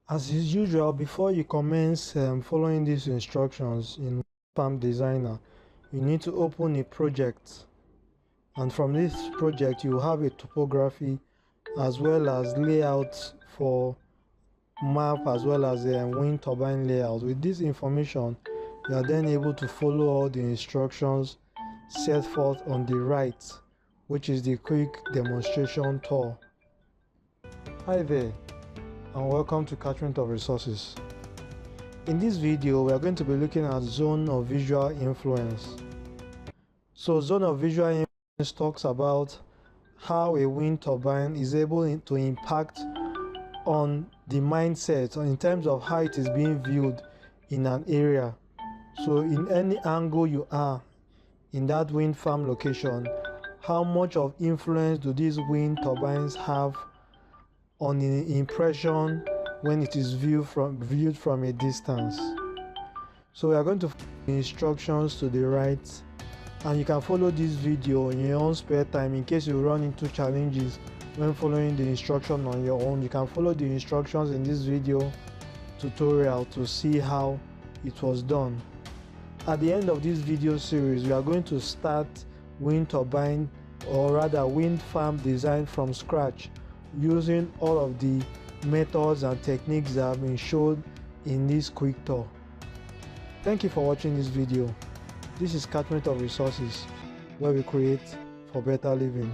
As is usual, before you commence following these instructions in WindFarm Designer, you need to open a project, and from this project you have a topography as well as layout for map as well as a wind turbine layout. With this information, you are then able to follow all the instructions set forth on the right, which is the quick demonstration tour. Hi there, and welcome to Catchment of Resources. In this video, we are going to be looking at zone of visual influence. So zone of visual influence talks about how a wind turbine is able to impact on the mindset in terms of how it is being viewed in an area. So in any angle you are in that wind farm location, how much of influence do these wind turbines have on the impression when it is viewed from a distance? So we are going to follow the instructions to the right, and you can follow this video in your own spare time in case you run into challenges when following the instruction on your own. You can follow the instructions in this video tutorial to see how it was done. At the end of this video series, we are going to start wind turbine, or rather wind farm design from scratch, using all of the methods and techniques that have been shown in this quick tour. Thank you for watching this video. This is Catchment of Resources, where we create for better living.